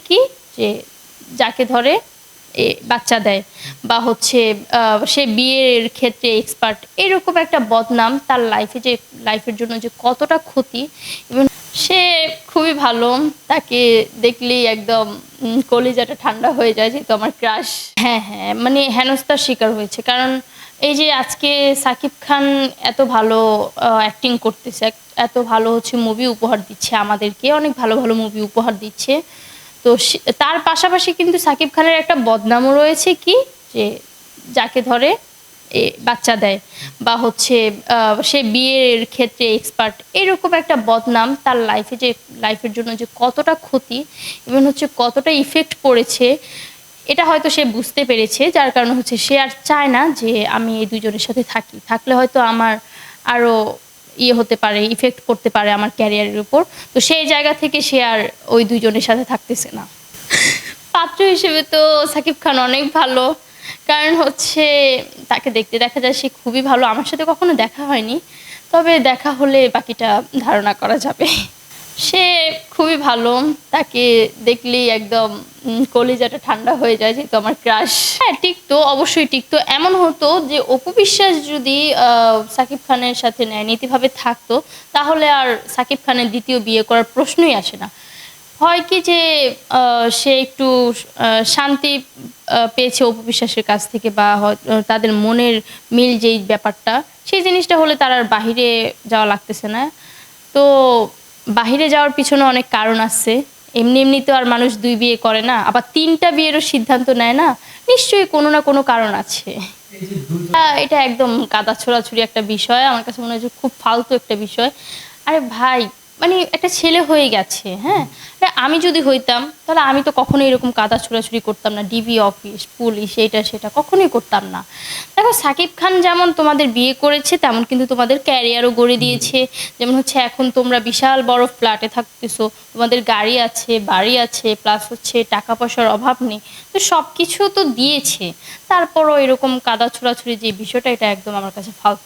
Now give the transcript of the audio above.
কি যে যাকে ধরে বাচ্চা দেয় বা হচ্ছে সে বিয়ের ক্ষেত্রে এক্সপার্ট, এরকম একটা বদনাম তার লাইফের জন্য যে কতটা ক্ষতি। এবং সে খুবই ভালো, তাকে দেখলেই একদম কলিজাটা ঠান্ডা হয়ে যায়, যেহেতু আমার ক্রাশ। হ্যাঁ হ্যাঁ, মানে হেনস্থার শিকার হয়েছে। কারণ এই যে আজকে সাকিব খান এত ভালো অ্যাক্টিং করতেছে, এত ভালো হচ্ছে মুভি উপহার দিচ্ছে আমাদেরকে, অনেক ভালো ভালো মুভি উপহার দিচ্ছে। তো তার পাশাপাশি কিন্তু সাকিব খানের একটা বদনামও রয়েছে কি যে যাকে ধরে বাচ্চা দেয় বা হচ্ছে সে বিয়ের ক্ষেত্রে এক্সপার্ট, এরকম একটা বদনাম তার লাইফের জন্য যে কতটা ক্ষতি এবং হচ্ছে কতটা ইফেক্ট পড়েছে, এটা হয়তো সে বুঝতে পেরেছে। যার কারণে হচ্ছে সে আর চায় না যে আমি এই দুজনের সাথে থাকলে হয়তো আমার আরো হতে পারে, ইফেক্ট পড়তে পারে আমার ক্যারিয়ারের উপর। তো সেই জায়গা থেকে সে আর ওই দুজনের সাথে থাকতেছে না। পাত্র হিসেবে তো সাকিব খান অনেক ভালো। কারণ হচ্ছে তাকে দেখতে দেখা যায় সে খুবই ভালো। আমার সাথে কখনো দেখা হয়নি, তবে দেখা হলে বাকিটা ধারণা করা যাবে। সে খুবই ভালো, তাকে দেখলেই একদম কলিজাটা ঠান্ডা হয়ে যায়, যেহেতু আমার ক্রাশ। হ্যাঁ, টিকতো, অবশ্যই টিকতো। এমন হতো যে অপু বিশ্বাস যদি সাকিব খানের সাথে ন্যায় নীতিভাবে থাকতো, তাহলে আর সাকিব খানের দ্বিতীয় বিয়ে করার প্রশ্নই আসে না। হয় কি যে সে একটু শান্তি পেয়েছে অপু বিশ্বাসের কাছ থেকে, বা তাদের মনের মিল যেই ব্যাপারটা, সেই জিনিসটা হলে তার আর বাহিরে যাওয়া লাগতেছে না। তো বাহিরে যাওয়ার পিছনে অনেক কারণ আছে। এমনি এমনি তো আর মানুষ ২ বিয়ে করে না, আবার ৩টা বিয়েরও সিদ্ধান্ত নেয় না। নিশ্চয়ই কোনো না কোনো কারণ আছে। এটা একদম কাদা ছোড়াছুড়ি একটা বিষয়। আমার কাছে মনে হয় যে খুব ফালতু একটা বিষয়। আরে ভাই, মানে একটা ছেলে হয়ে গেছে, হ্যাঁ? আমি যদি হইতাম তাহলে আমি তো কখনোই এরকম কাদা ছোড়াছুড়ি করতাম না। ডিবি অফিস, পুলিশ, এইটা সেটা কখনোই করতাম না। দেখো, সাকিব খান যেমন তোমাদের বিয়ে করেছে, তেমন কিন্তু তোমাদের ক্যারিয়ারও গড়ে দিয়েছে। যেমন হচ্ছে এখন তোমরা বিশাল বড় ফ্ল্যাটে থাকতেছো, তোমাদের গাড়ি আছে, বাড়ি আছে, প্লাস হচ্ছে টাকা পয়সার অভাব নেই। তো সবকিছু তো দিয়েছে। তারপরও এরকম কাদা ছোড়াছুড়ি যে বিষয়টা, এটা একদম আমার কাছে ফালতু